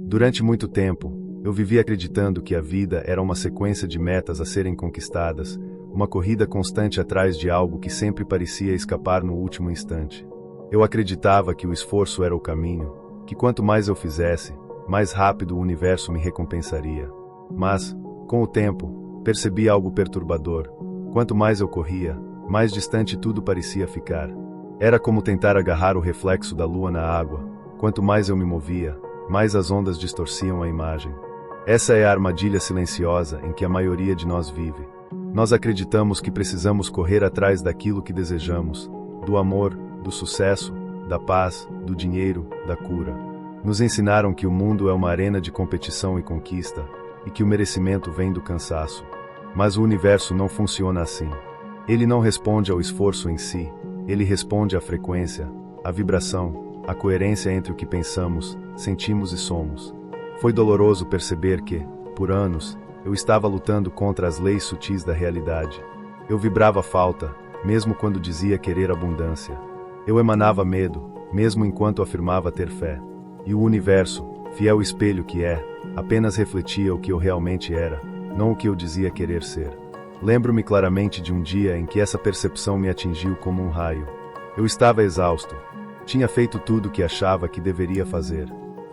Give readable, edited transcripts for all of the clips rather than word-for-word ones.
Durante muito tempo, eu vivi acreditando que a vida era uma sequência de metas a serem conquistadas, uma corrida constante atrás de algo que sempre parecia escapar no último instante. Eu acreditava que o esforço era o caminho, que quanto mais eu fizesse, mais rápido o universo me recompensaria. Mas, com o tempo, percebi algo perturbador. Quanto mais eu corria, mais distante tudo parecia ficar. Era como tentar agarrar o reflexo da lua na água. Quanto mais eu me movia, mais as ondas distorciam a imagem. Essa é a armadilha silenciosa em que a maioria de nós vive. Nós acreditamos que precisamos correr atrás daquilo que desejamos, do amor, do sucesso, da paz, do dinheiro, da cura. Nos ensinaram que o mundo é uma arena de competição e conquista, e que o merecimento vem do cansaço. Mas o universo não funciona assim. Ele não responde ao esforço em si, ele responde à frequência, à vibração, à coerência entre o que pensamos, sentimos e somos. Foi doloroso perceber que, por anos, eu estava lutando contra as leis sutis da realidade. Eu vibrava falta, mesmo quando dizia querer abundância. Eu emanava medo, mesmo enquanto afirmava ter fé. E o universo, fiel espelho que é, apenas refletia o que eu realmente era, não o que eu dizia querer ser. Lembro-me claramente de um dia em que essa percepção me atingiu como um raio. Eu estava exausto. Tinha feito tudo o que achava que deveria fazer.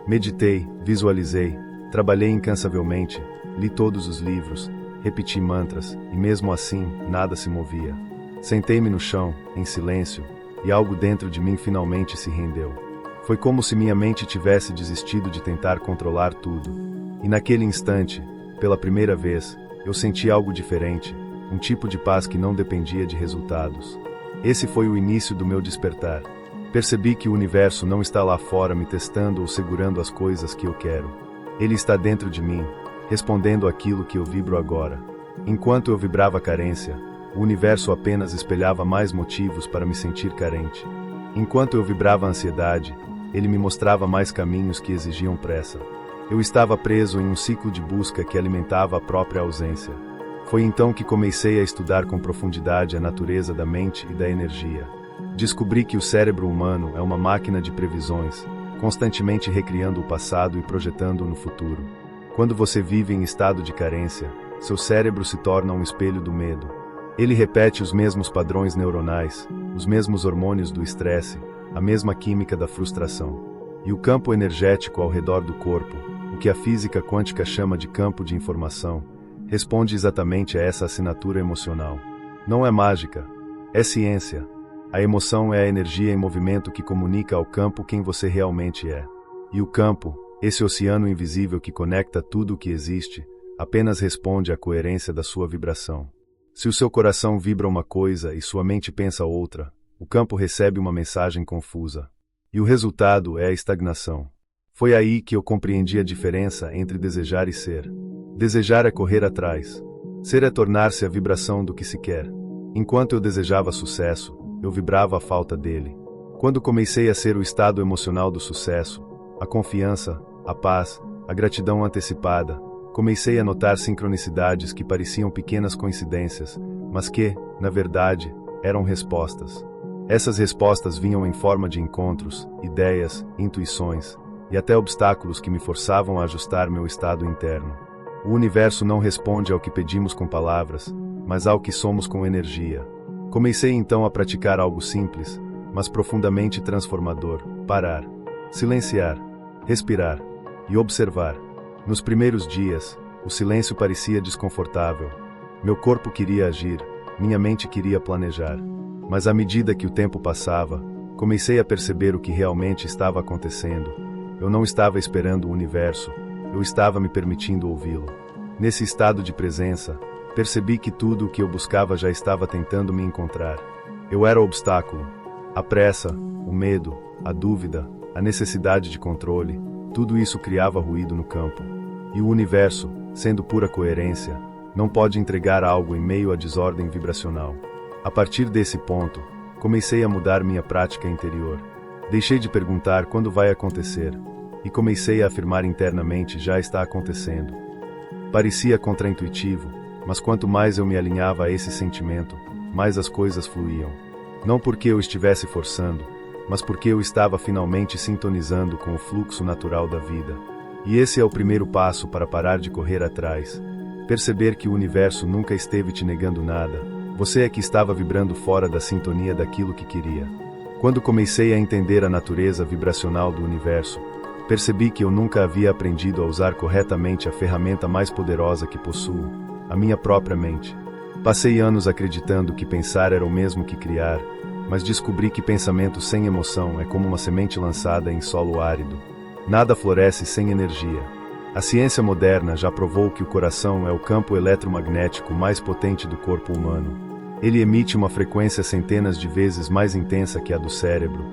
Meditei, visualizei, trabalhei incansavelmente, li todos os livros, repeti mantras, e mesmo assim, nada se movia. Sentei-me no chão, em silêncio, e algo dentro de mim finalmente se rendeu. Foi como se minha mente tivesse desistido de tentar controlar tudo. E naquele instante, pela primeira vez, eu senti algo diferente, um tipo de paz que não dependia de resultados. Esse foi o início do meu despertar. Percebi que o universo não está lá fora me testando ou segurando as coisas que eu quero. Ele está dentro de mim, respondendo àquilo que eu vibro agora. Enquanto eu vibrava carência, o universo apenas espelhava mais motivos para me sentir carente. Enquanto eu vibrava ansiedade, ele me mostrava mais caminhos que exigiam pressa. Eu estava preso em um ciclo de busca que alimentava a própria ausência. Foi então que comecei a estudar com profundidade a natureza da mente e da energia. Descobri que o cérebro humano é uma máquina de previsões, constantemente recriando o passado e projetando-o no futuro. Quando você vive em estado de carência, seu cérebro se torna um espelho do medo. Ele repete os mesmos padrões neuronais, os mesmos hormônios do estresse, a mesma química da frustração. E o campo energético ao redor do corpo, o que a física quântica chama de campo de informação, responde exatamente a essa assinatura emocional. Não é mágica, é ciência. A emoção é a energia em movimento que comunica ao campo quem você realmente é. E o campo, esse oceano invisível que conecta tudo o que existe, apenas responde à coerência da sua vibração. Se o seu coração vibra uma coisa e sua mente pensa outra, o campo recebe uma mensagem confusa. E o resultado é a estagnação. Foi aí que eu compreendi a diferença entre desejar e ser. Desejar é correr atrás. Ser é tornar-se a vibração do que se quer. Enquanto eu desejava sucesso, eu vibrava a falta dele. Quando comecei a ser o estado emocional do sucesso, a confiança, a paz, a gratidão antecipada, comecei a notar sincronicidades que pareciam pequenas coincidências, mas que, na verdade, eram respostas. Essas respostas vinham em forma de encontros, ideias, intuições, e até obstáculos que me forçavam a ajustar meu estado interno. O universo não responde ao que pedimos com palavras, mas ao que somos com energia. Comecei então a praticar algo simples, mas profundamente transformador: parar, silenciar, respirar e observar. Nos primeiros dias, o silêncio parecia desconfortável. Meu corpo queria agir, minha mente queria planejar. Mas à medida que o tempo passava, comecei a perceber o que realmente estava acontecendo. Eu não estava esperando o universo, eu estava me permitindo ouvi-lo. Nesse estado de presença, percebi que tudo o que eu buscava já estava tentando me encontrar. Eu era o obstáculo. A pressa, o medo, a dúvida, a necessidade de controle, tudo isso criava ruído no campo. E o universo, sendo pura coerência, não pode entregar algo em meio à desordem vibracional. A partir desse ponto, comecei a mudar minha prática interior. Deixei de perguntar quando vai acontecer, e comecei a afirmar internamente: já está acontecendo. Parecia contraintuitivo, mas quanto mais eu me alinhava a esse sentimento, mais as coisas fluíam. Não porque eu estivesse forçando, mas porque eu estava finalmente sintonizando com o fluxo natural da vida. E esse é o primeiro passo para parar de correr atrás. Perceber que o universo nunca esteve te negando nada. Você é que estava vibrando fora da sintonia daquilo que queria. Quando comecei a entender a natureza vibracional do universo, percebi que eu nunca havia aprendido a usar corretamente a ferramenta mais poderosa que possuo, a minha própria mente. Passei anos acreditando que pensar era o mesmo que criar, mas descobri que pensamento sem emoção é como uma semente lançada em solo árido. Nada floresce sem energia. A ciência moderna já provou que o coração é o campo eletromagnético mais potente do corpo humano. Ele emite uma frequência centenas de vezes mais intensa que a do cérebro,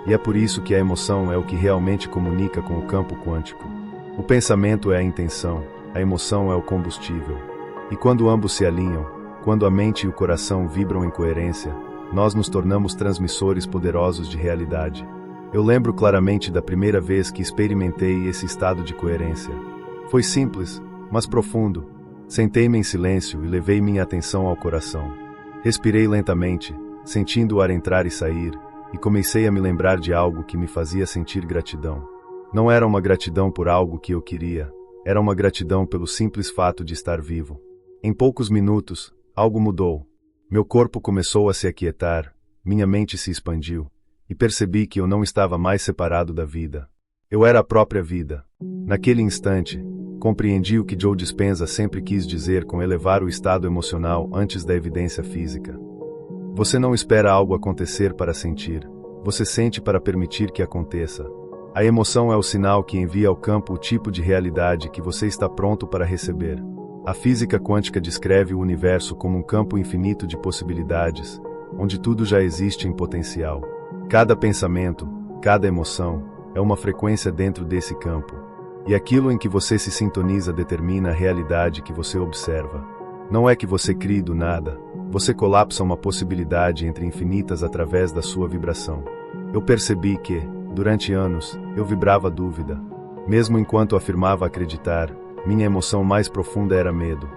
e é por isso que a emoção é o que realmente comunica com o campo quântico. O pensamento é a intenção, a emoção é o combustível. E quando ambos se alinham, quando a mente e o coração vibram em coerência, nós nos tornamos transmissores poderosos de realidade. Eu lembro claramente da primeira vez que experimentei esse estado de coerência. Foi simples, mas profundo. Sentei-me em silêncio e levei minha atenção ao coração. Respirei lentamente, sentindo o ar entrar e sair, e comecei a me lembrar de algo que me fazia sentir gratidão. Não era uma gratidão por algo que eu queria, era uma gratidão pelo simples fato de estar vivo. Em poucos minutos, algo mudou. Meu corpo começou a se aquietar, minha mente se expandiu, e percebi que eu não estava mais separado da vida. Eu era a própria vida. Naquele instante, compreendi o que Joe Dispenza sempre quis dizer com elevar o estado emocional antes da evidência física. Você não espera algo acontecer para sentir, você sente para permitir que aconteça. A emoção é o sinal que envia ao campo o tipo de realidade que você está pronto para receber. A física quântica descreve o universo como um campo infinito de possibilidades, onde tudo já existe em potencial. Cada pensamento, cada emoção, é uma frequência dentro desse campo. E aquilo em que você se sintoniza determina a realidade que você observa. Não é que você crie do nada, você colapsa uma possibilidade entre infinitas através da sua vibração. Eu percebi que, durante anos, eu vibrava dúvida. Mesmo enquanto afirmava acreditar, minha emoção mais profunda era medo.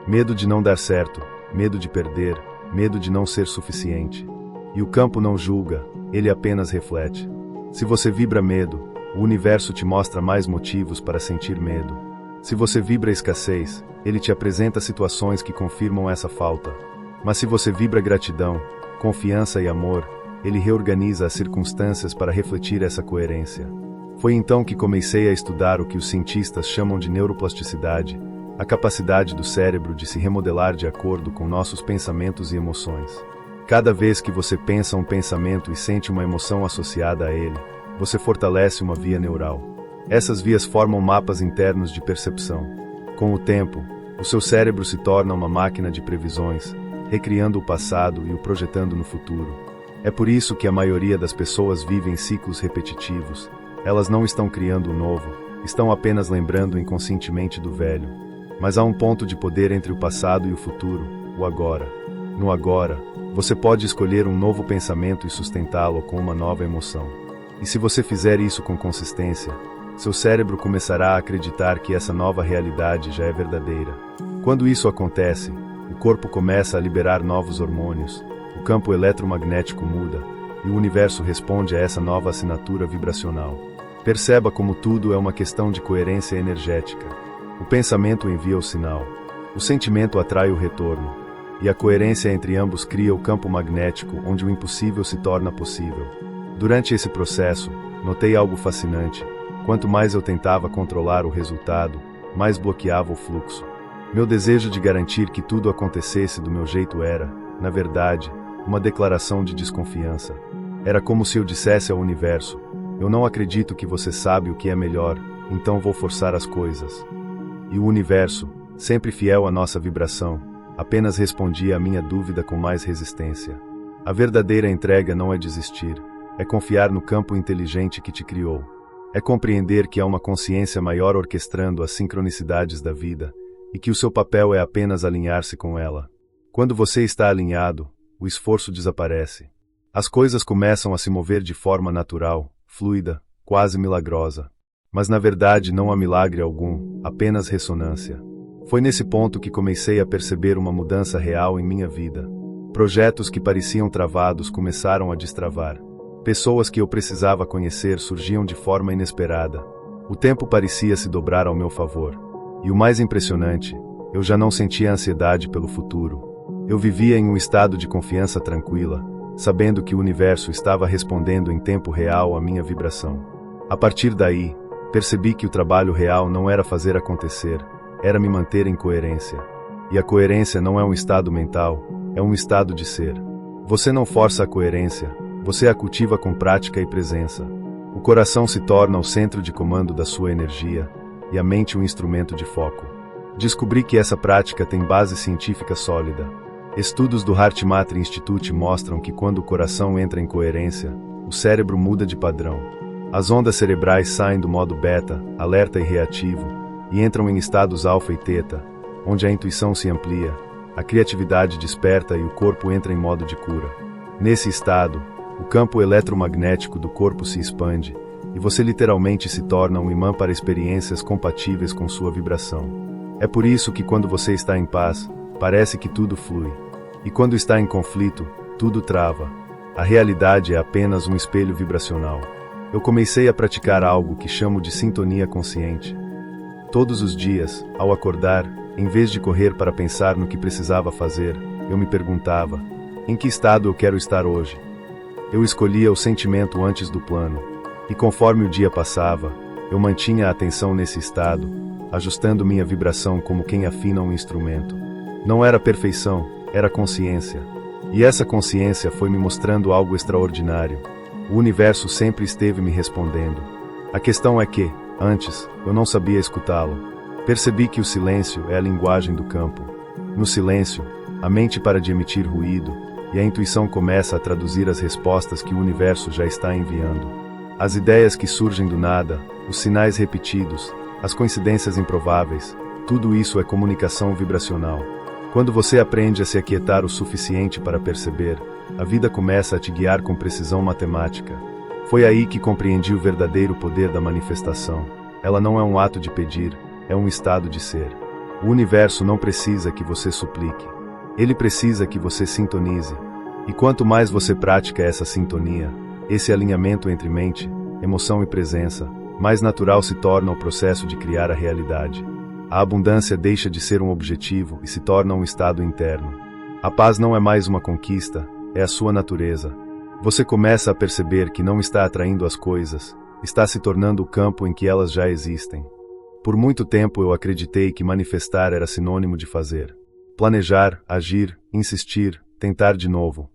Medo de não dar certo, medo de perder, medo de não ser suficiente. E o campo não julga, ele apenas reflete. Se você vibra medo, o universo te mostra mais motivos para sentir medo. Se você vibra escassez, ele te apresenta situações que confirmam essa falta. Mas se você vibra gratidão, confiança e amor, ele reorganiza as circunstâncias para refletir essa coerência. Foi então que comecei a estudar o que os cientistas chamam de neuroplasticidade, a capacidade do cérebro de se remodelar de acordo com nossos pensamentos e emoções. Cada vez que você pensa um pensamento e sente uma emoção associada a ele, você fortalece uma via neural. Essas vias formam mapas internos de percepção. Com o tempo, o seu cérebro se torna uma máquina de previsões, recriando o passado e o projetando no futuro. É por isso que a maioria das pessoas vive em ciclos repetitivos. Elas não estão criando o novo, estão apenas lembrando inconscientemente do velho. Mas há um ponto de poder entre o passado e o futuro, o agora. No agora, você pode escolher um novo pensamento e sustentá-lo com uma nova emoção. E se você fizer isso com consistência, seu cérebro começará a acreditar que essa nova realidade já é verdadeira. Quando isso acontece, o corpo começa a liberar novos hormônios, o campo eletromagnético muda, e o universo responde a essa nova assinatura vibracional. Perceba como tudo é uma questão de coerência energética. O pensamento envia o sinal, o sentimento atrai o retorno, e a coerência entre ambos cria o campo magnético onde o impossível se torna possível. Durante esse processo, notei algo fascinante. Quanto mais eu tentava controlar o resultado, mais bloqueava o fluxo. Meu desejo de garantir que tudo acontecesse do meu jeito era, na verdade, uma declaração de desconfiança. Era como se eu dissesse ao universo: eu não acredito que você sabe o que é melhor, então vou forçar as coisas. E o universo, sempre fiel à nossa vibração, apenas respondia à minha dúvida com mais resistência. A verdadeira entrega não é desistir, é confiar no campo inteligente que te criou. É compreender que há uma consciência maior orquestrando as sincronicidades da vida, e que o seu papel é apenas alinhar-se com ela. Quando você está alinhado, o esforço desaparece. As coisas começam a se mover de forma natural, fluida, quase milagrosa. Mas na verdade não há milagre algum, apenas ressonância. Foi nesse ponto que comecei a perceber uma mudança real em minha vida. Projetos que pareciam travados começaram a destravar. Pessoas que eu precisava conhecer surgiam de forma inesperada. O tempo parecia se dobrar ao meu favor. E o mais impressionante, eu já não sentia ansiedade pelo futuro. Eu vivia em um estado de confiança tranquila, sabendo que o universo estava respondendo em tempo real à minha vibração. A partir daí, percebi que o trabalho real não era fazer acontecer, era me manter em coerência. E a coerência não é um estado mental, é um estado de ser. Você não força a coerência, você a cultiva com prática e presença. O coração se torna o centro de comando da sua energia, e a mente um instrumento de foco. Descobri que essa prática tem base científica sólida. Estudos do HeartMath Institute mostram que quando o coração entra em coerência, o cérebro muda de padrão. As ondas cerebrais saem do modo beta, alerta e reativo, e entram em estados alfa e teta, onde a intuição se amplia, a criatividade desperta e o corpo entra em modo de cura. Nesse estado, o campo eletromagnético do corpo se expande, e você literalmente se torna um imã para experiências compatíveis com sua vibração. É por isso que quando você está em paz, parece que tudo flui. E quando está em conflito, tudo trava. A realidade é apenas um espelho vibracional. Eu comecei a praticar algo que chamo de sintonia consciente. Todos os dias, ao acordar, em vez de correr para pensar no que precisava fazer, eu me perguntava: em que estado eu quero estar hoje? Eu escolhia o sentimento antes do plano. E conforme o dia passava, eu mantinha a atenção nesse estado, ajustando minha vibração como quem afina um instrumento. Não era perfeição, era consciência. E essa consciência foi me mostrando algo extraordinário. O universo sempre esteve me respondendo. A questão é que, antes, eu não sabia escutá-lo. Percebi que o silêncio é a linguagem do campo. No silêncio, a mente para de emitir ruído, e a intuição começa a traduzir as respostas que o universo já está enviando. As ideias que surgem do nada, os sinais repetidos, as coincidências improváveis, tudo isso é comunicação vibracional. Quando você aprende a se aquietar o suficiente para perceber, a vida começa a te guiar com precisão matemática. Foi aí que compreendi o verdadeiro poder da manifestação. Ela não é um ato de pedir, é um estado de ser. O universo não precisa que você suplique. Ele precisa que você sintonize. E quanto mais você pratica essa sintonia, esse alinhamento entre mente, emoção e presença, mais natural se torna o processo de criar a realidade. A abundância deixa de ser um objetivo e se torna um estado interno. A paz não é mais uma conquista, é a sua natureza. Você começa a perceber que não está atraindo as coisas, está se tornando o campo em que elas já existem. Por muito tempo eu acreditei que manifestar era sinônimo de fazer. Planejar, agir, insistir, tentar de novo.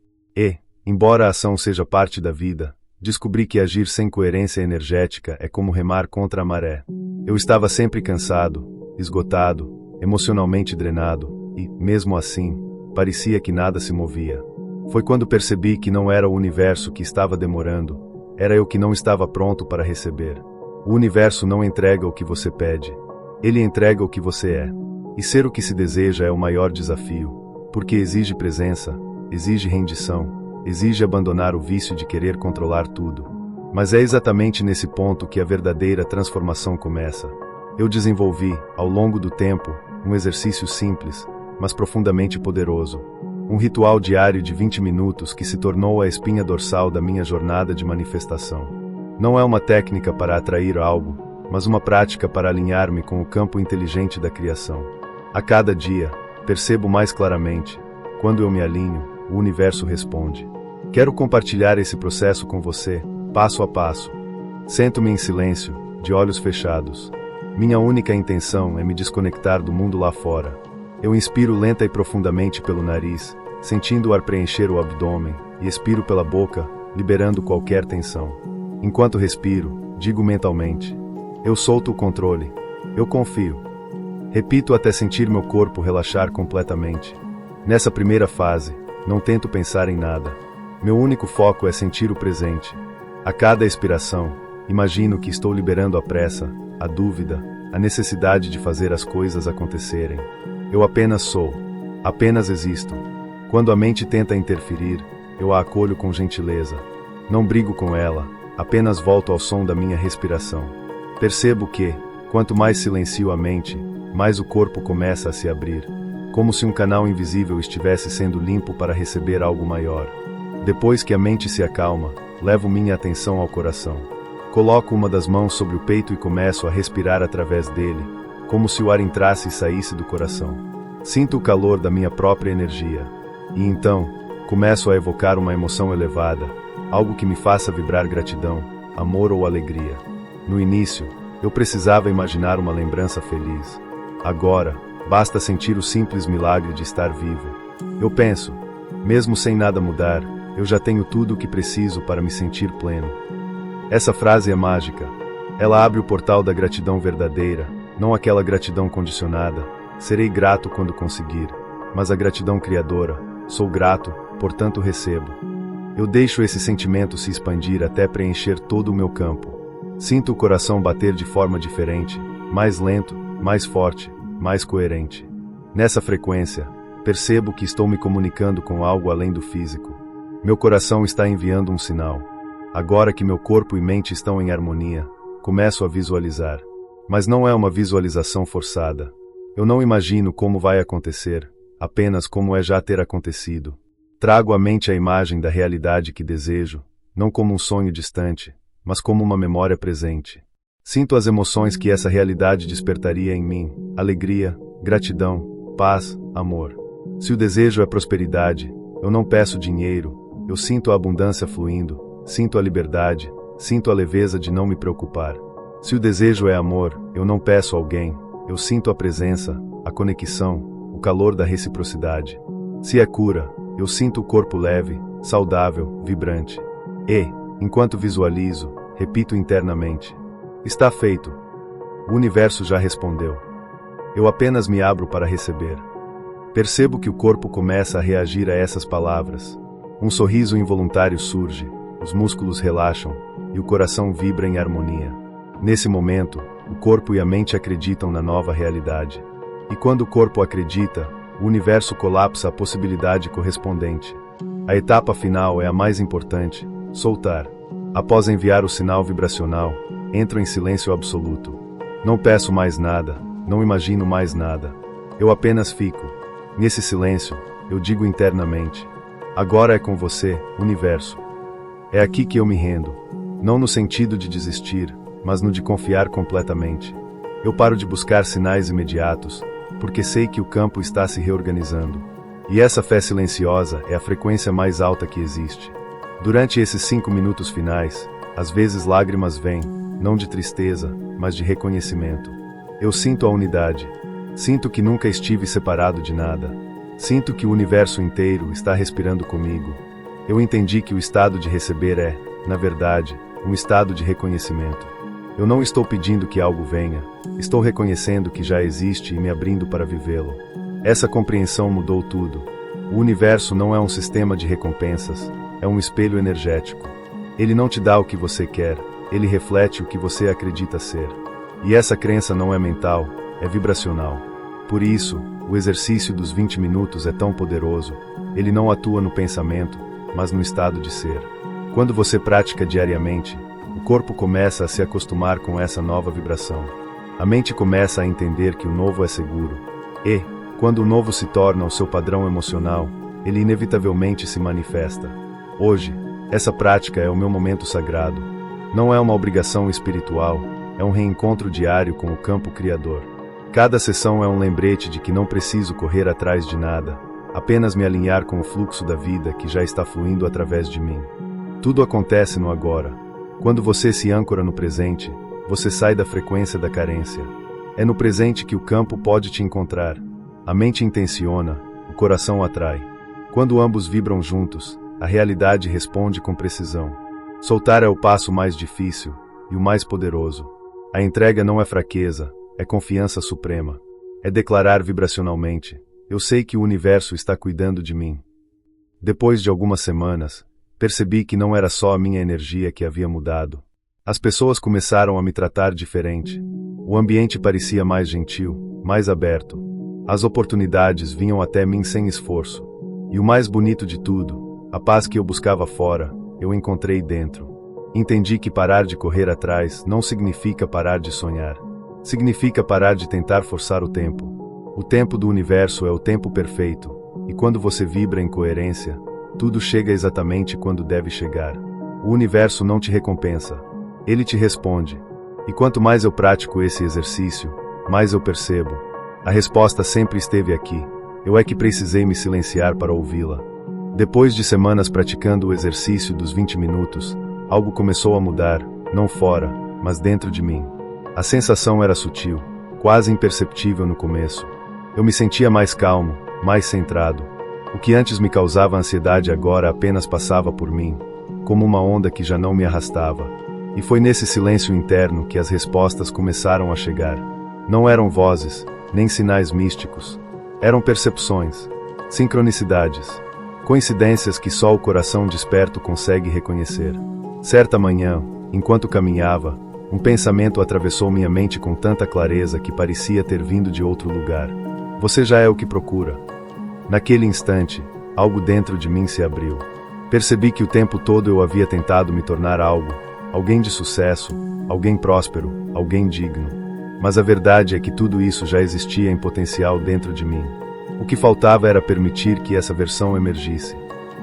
Embora a ação seja parte da vida, descobri que agir sem coerência energética é como remar contra a maré. Eu estava sempre cansado, esgotado, emocionalmente drenado, e, mesmo assim, parecia que nada se movia. Foi quando percebi que não era o universo que estava demorando, era eu que não estava pronto para receber. O universo não entrega o que você pede, ele entrega o que você é. E ser o que se deseja é o maior desafio, porque exige presença, exige rendição, exige abandonar o vício de querer controlar tudo. Mas é exatamente nesse ponto que a verdadeira transformação começa. Eu desenvolvi, ao longo do tempo, um exercício simples, mas profundamente poderoso. Um ritual diário de 20 minutos que se tornou a espinha dorsal da minha jornada de manifestação. Não é uma técnica para atrair algo, mas uma prática para alinhar-me com o campo inteligente da criação. A cada dia, percebo mais claramente, quando eu me alinho, o universo responde. Quero compartilhar esse processo com você, passo a passo. Sento-me em silêncio, de olhos fechados. Minha única intenção é me desconectar do mundo lá fora. Eu inspiro lenta e profundamente pelo nariz, sentindo o ar preencher o abdômen, e expiro pela boca, liberando qualquer tensão. Enquanto respiro, digo mentalmente: eu solto o controle, eu confio. Repito até sentir meu corpo relaxar completamente. Nessa primeira fase, não tento pensar em nada. Meu único foco é sentir o presente. A cada expiração, imagino que estou liberando a pressa, a dúvida, a necessidade de fazer as coisas acontecerem. Eu apenas sou, apenas existo. Quando a mente tenta interferir, eu a acolho com gentileza. Não brigo com ela, apenas volto ao som da minha respiração. Percebo que, quanto mais silencio a mente, mais o corpo começa a se abrir, como se um canal invisível estivesse sendo limpo para receber algo maior. Depois que a mente se acalma, levo minha atenção ao coração. Coloco uma das mãos sobre o peito e começo a respirar através dele, como se o ar entrasse e saísse do coração. Sinto o calor da minha própria energia. E então, começo a evocar uma emoção elevada, algo que me faça vibrar gratidão, amor ou alegria. No início, eu precisava imaginar uma lembrança feliz. Agora, basta sentir o simples milagre de estar vivo. Eu penso, mesmo sem nada mudar, eu já tenho tudo o que preciso para me sentir pleno. Essa frase é mágica. Ela abre o portal da gratidão verdadeira, não aquela gratidão condicionada. Serei grato quando conseguir, mas a gratidão criadora. Sou grato, portanto recebo. Eu deixo esse sentimento se expandir até preencher todo o meu campo. Sinto o coração bater de forma diferente, mais lento, mais forte, mais coerente. Nessa frequência, percebo que estou me comunicando com algo além do físico. Meu coração está enviando um sinal. Agora que meu corpo e mente estão em harmonia, começo a visualizar. Mas não é uma visualização forçada. Eu não imagino como vai acontecer, apenas como é já ter acontecido. Trago à mente a imagem da realidade que desejo, não como um sonho distante, mas como uma memória presente. Sinto as emoções que essa realidade despertaria em mim: alegria, gratidão, paz, amor. Se o desejo é prosperidade, eu não peço dinheiro, eu sinto a abundância fluindo, sinto a liberdade, sinto a leveza de não me preocupar. Se o desejo é amor, eu não peço alguém, eu sinto a presença, a conexão, o calor da reciprocidade. Se é cura, eu sinto o corpo leve, saudável, vibrante. E, enquanto visualizo, repito internamente: está feito. O universo já respondeu. Eu apenas me abro para receber. Percebo que o corpo começa a reagir a essas palavras. Um sorriso involuntário surge, os músculos relaxam, e o coração vibra em harmonia. Nesse momento, o corpo e a mente acreditam na nova realidade. E quando o corpo acredita, o universo colapsa a possibilidade correspondente. A etapa final é a mais importante: soltar. Após enviar o sinal vibracional, entro em silêncio absoluto. Não peço mais nada, não imagino mais nada. Eu apenas fico. Nesse silêncio, eu digo internamente: agora é com você, universo. É aqui que eu me rendo. Não no sentido de desistir, mas no de confiar completamente. Eu paro de buscar sinais imediatos, porque sei que o campo está se reorganizando. E essa fé silenciosa é a frequência mais alta que existe. Durante esses 5 minutos finais, às vezes lágrimas vêm, não de tristeza, mas de reconhecimento. Eu sinto a unidade. Sinto que nunca estive separado de nada. Sinto que o universo inteiro está respirando comigo. Eu entendi que o estado de receber é, na verdade, um estado de reconhecimento. Eu não estou pedindo que algo venha, estou reconhecendo que já existe e me abrindo para vivê-lo. Essa compreensão mudou tudo. O universo não é um sistema de recompensas, é um espelho energético. Ele não te dá o que você quer, ele reflete o que você acredita ser. E essa crença não é mental, é vibracional. Por isso, o exercício dos 20 minutos é tão poderoso. Ele não atua no pensamento, mas no estado de ser. Quando você pratica diariamente, o corpo começa a se acostumar com essa nova vibração. A mente começa a entender que o novo é seguro. E, quando o novo se torna o seu padrão emocional, ele inevitavelmente se manifesta. Hoje, essa prática é o meu momento sagrado. Não é uma obrigação espiritual, é um reencontro diário com o campo criador. Cada sessão é um lembrete de que não preciso correr atrás de nada, apenas me alinhar com o fluxo da vida que já está fluindo através de mim. Tudo acontece no agora. Quando você se âncora no presente, você sai da frequência da carência. É no presente que o campo pode te encontrar. A mente intenciona, o coração atrai. Quando ambos vibram juntos, a realidade responde com precisão. Soltar é o passo mais difícil e o mais poderoso. A entrega não é fraqueza, é confiança suprema. É declarar vibracionalmente: eu sei que o universo está cuidando de mim. Depois de algumas semanas, percebi que não era só a minha energia que havia mudado. As pessoas começaram a me tratar diferente. O ambiente parecia mais gentil, mais aberto. As oportunidades vinham até mim sem esforço. E o mais bonito de tudo, a paz que eu buscava fora, eu encontrei dentro. Entendi que parar de correr atrás não significa parar de sonhar. Significa parar de tentar forçar o tempo. O tempo do universo é o tempo perfeito, e quando você vibra em coerência, tudo chega exatamente quando deve chegar. O universo não te recompensa. Ele te responde. E quanto mais eu pratico esse exercício, mais eu percebo. A resposta sempre esteve aqui. Eu é que precisei me silenciar para ouvi-la. Depois de semanas praticando o exercício dos 20 minutos, algo começou a mudar, não fora, mas dentro de mim. A sensação era sutil, quase imperceptível no começo. Eu me sentia mais calmo, mais centrado. O que antes me causava ansiedade agora apenas passava por mim, como uma onda que já não me arrastava. E foi nesse silêncio interno que as respostas começaram a chegar. Não eram vozes, nem sinais místicos. Eram percepções, sincronicidades, coincidências que só o coração desperto consegue reconhecer. Certa manhã, enquanto caminhava, um pensamento atravessou minha mente com tanta clareza que parecia ter vindo de outro lugar. Você já é o que procura. Naquele instante, algo dentro de mim se abriu. Percebi que o tempo todo eu havia tentado me tornar algo, alguém de sucesso, alguém próspero, alguém digno. Mas a verdade é que tudo isso já existia em potencial dentro de mim. O que faltava era permitir que essa versão emergisse.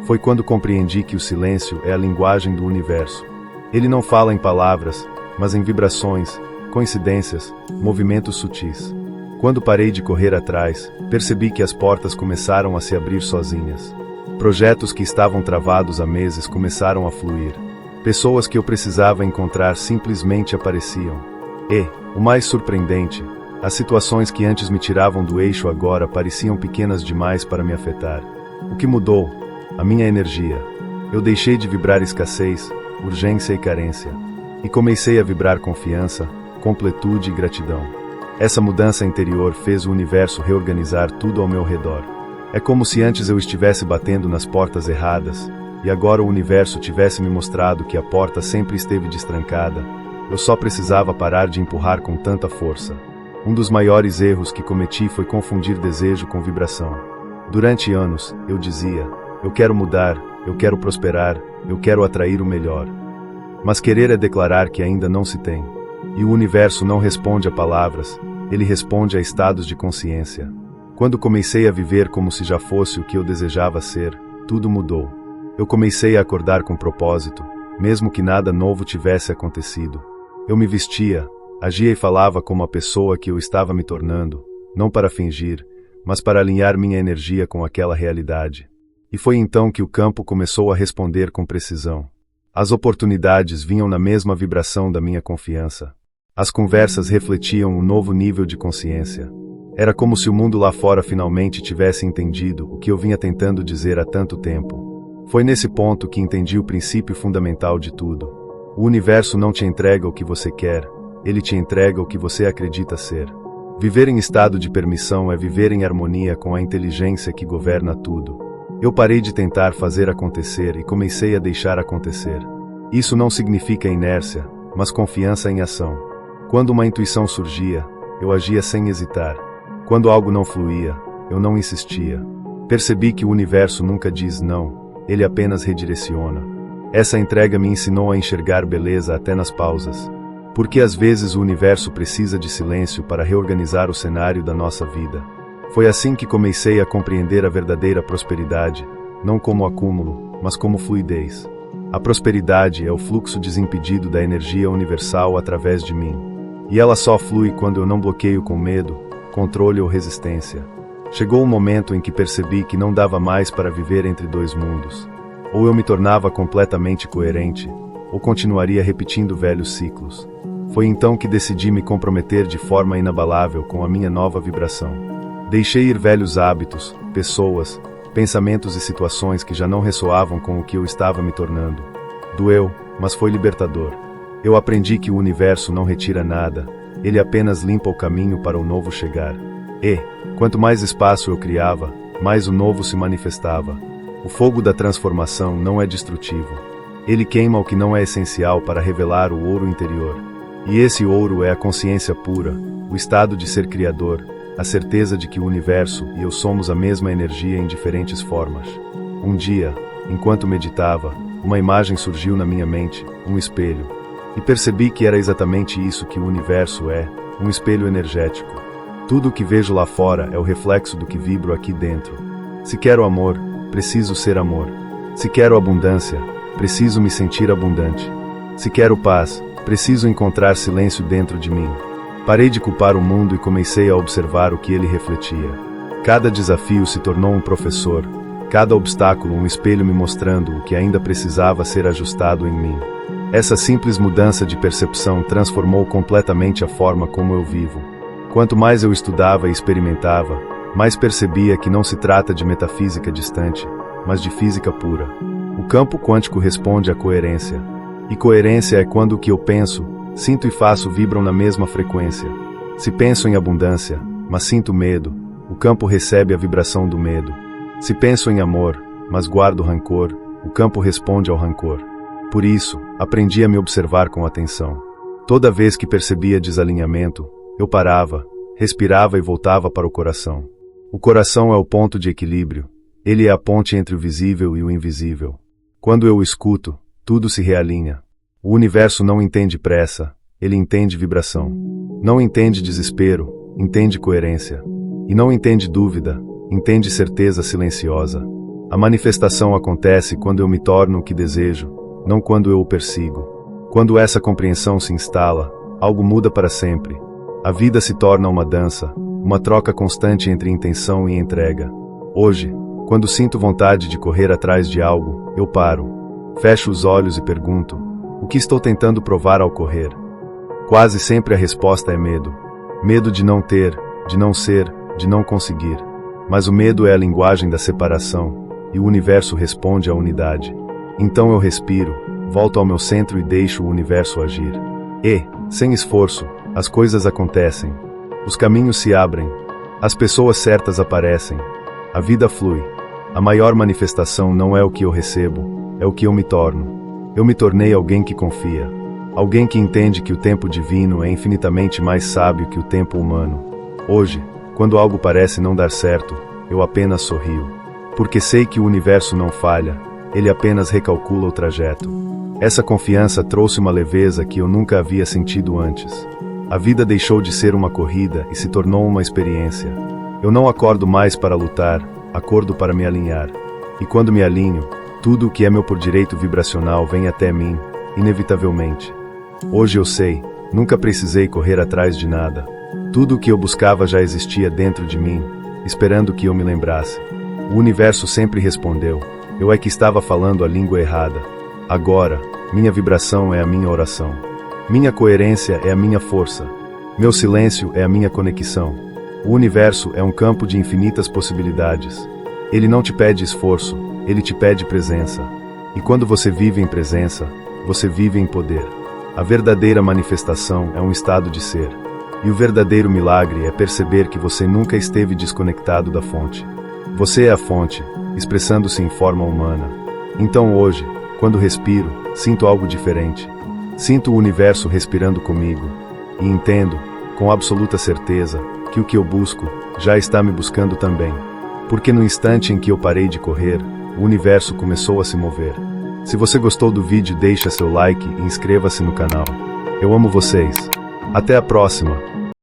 Foi quando compreendi que o silêncio é a linguagem do universo. Ele não fala em palavras, mas em vibrações, coincidências, movimentos sutis. Quando parei de correr atrás, percebi que as portas começaram a se abrir sozinhas. Projetos que estavam travados há meses começaram a fluir. Pessoas que eu precisava encontrar simplesmente apareciam. E, o mais surpreendente, as situações que antes me tiravam do eixo agora pareciam pequenas demais para me afetar. O que mudou? A minha energia. Eu deixei de vibrar escassez, urgência e carência. E comecei a vibrar confiança, completude e gratidão. Essa mudança interior fez o universo reorganizar tudo ao meu redor. É como se antes eu estivesse batendo nas portas erradas, e agora o universo tivesse me mostrado que a porta sempre esteve destrancada. Eu só precisava parar de empurrar com tanta força. Um dos maiores erros que cometi foi confundir desejo com vibração. Durante anos, eu dizia, eu quero mudar, eu quero prosperar, eu quero atrair o melhor. Mas querer é declarar que ainda não se tem. E o universo não responde a palavras, ele responde a estados de consciência. Quando comecei a viver como se já fosse o que eu desejava ser, tudo mudou. Eu comecei a acordar com propósito, mesmo que nada novo tivesse acontecido. Eu me vestia, agia e falava como a pessoa que eu estava me tornando, não para fingir, mas para alinhar minha energia com aquela realidade. E foi então que o campo começou a responder com precisão. As oportunidades vinham na mesma vibração da minha confiança. As conversas refletiam um novo nível de consciência. Era como se o mundo lá fora finalmente tivesse entendido o que eu vinha tentando dizer há tanto tempo. Foi nesse ponto que entendi o princípio fundamental de tudo. O universo não te entrega o que você quer, ele te entrega o que você acredita ser. Viver em estado de permissão é viver em harmonia com a inteligência que governa tudo. Eu parei de tentar fazer acontecer e comecei a deixar acontecer. Isso não significa inércia, mas confiança em ação. Quando uma intuição surgia, eu agia sem hesitar. Quando algo não fluía, eu não insistia. Percebi que o universo nunca diz não, ele apenas redireciona. Essa entrega me ensinou a enxergar beleza até nas pausas. Porque às vezes o universo precisa de silêncio para reorganizar o cenário da nossa vida. Foi assim que comecei a compreender a verdadeira prosperidade, não como acúmulo, mas como fluidez. A prosperidade é o fluxo desimpedido da energia universal através de mim. E ela só flui quando eu não bloqueio com medo, controle ou resistência. Chegou um momento em que percebi que não dava mais para viver entre dois mundos. Ou eu me tornava completamente coerente, ou continuaria repetindo velhos ciclos. Foi então que decidi me comprometer de forma inabalável com a minha nova vibração. Deixei ir velhos hábitos, pessoas, pensamentos e situações que já não ressoavam com o que eu estava me tornando. Doeu, mas foi libertador. Eu aprendi que o universo não retira nada, ele apenas limpa o caminho para o novo chegar. E, quanto mais espaço eu criava, mais o novo se manifestava. O fogo da transformação não é destrutivo. Ele queima o que não é essencial para revelar o ouro interior. E esse ouro é a consciência pura, o estado de ser criador, a certeza de que o universo e eu somos a mesma energia em diferentes formas. Um dia, enquanto meditava, uma imagem surgiu na minha mente, um espelho. E percebi que era exatamente isso que o universo é, um espelho energético. Tudo o que vejo lá fora é o reflexo do que vibro aqui dentro. Se quero amor, preciso ser amor. Se quero abundância, preciso me sentir abundante. Se quero paz, Preciso encontrar silêncio dentro de mim. Parei de culpar o mundo e comecei a observar o que ele refletia. Cada desafio se tornou um professor, cada obstáculo um espelho me mostrando o que ainda precisava ser ajustado em mim. Essa simples mudança de percepção transformou completamente a forma como eu vivo. Quanto mais eu estudava e experimentava, mais percebia que não se trata de metafísica distante, mas de física pura. O campo quântico responde à coerência. E coerência é quando o que eu penso, sinto e faço vibram na mesma frequência. Se penso em abundância, mas sinto medo, o campo recebe a vibração do medo. Se penso em amor, mas guardo rancor, o campo responde ao rancor. Por isso, aprendi a me observar com atenção. Toda vez que percebia desalinhamento, eu parava, respirava e voltava para o coração. O coração é o ponto de equilíbrio. Ele é a ponte entre o visível e o invisível. Quando eu o escuto, tudo se realinha. O universo não entende pressa, ele entende vibração. Não entende desespero, entende coerência. E não entende dúvida, entende certeza silenciosa. A manifestação acontece quando eu me torno o que desejo, não quando eu o persigo. Quando essa compreensão se instala, algo muda para sempre. A vida se torna uma dança, uma troca constante entre intenção e entrega. Hoje, quando sinto vontade de correr atrás de algo, eu paro. Fecho os olhos e pergunto: o que estou tentando provar ao correr? Quase sempre a resposta é medo. Medo de não ter, de não ser, de não conseguir. Mas o medo é a linguagem da separação, e o universo responde à unidade. Então eu respiro, volto ao meu centro e deixo o universo agir. E, sem esforço, as coisas acontecem. Os caminhos se abrem. As pessoas certas aparecem. A vida flui. A maior manifestação não é o que eu recebo, é o que eu me torno. Eu me tornei alguém que confia. Alguém que entende que o tempo divino é infinitamente mais sábio que o tempo humano. Hoje, quando algo parece não dar certo, eu apenas sorrio. Porque sei que o universo não falha, ele apenas recalcula o trajeto. Essa confiança trouxe uma leveza que eu nunca havia sentido antes. A vida deixou de ser uma corrida e se tornou uma experiência. Eu não acordo mais para lutar, acordo para me alinhar. E quando me alinho, tudo o que é meu por direito vibracional vem até mim, inevitavelmente. Hoje eu sei, nunca precisei correr atrás de nada. Tudo o que eu buscava já existia dentro de mim, esperando que eu me lembrasse. O universo sempre respondeu, eu é que estava falando a língua errada. Agora, minha vibração é a minha oração. Minha coerência é a minha força. Meu silêncio é a minha conexão. O universo é um campo de infinitas possibilidades. Ele não te pede esforço, ele te pede presença. E quando você vive em presença, você vive em poder. A verdadeira manifestação é um estado de ser. E o verdadeiro milagre é perceber que você nunca esteve desconectado da fonte. Você é a fonte, expressando-se em forma humana. Então hoje, quando respiro, sinto algo diferente. Sinto o universo respirando comigo. E entendo, com absoluta certeza, que o que eu busco, já está me buscando também. Porque no instante em que eu parei de correr, o universo começou a se mover. Se você gostou do vídeo, deixa seu like e inscreva-se no canal. Eu amo vocês. Até a próxima!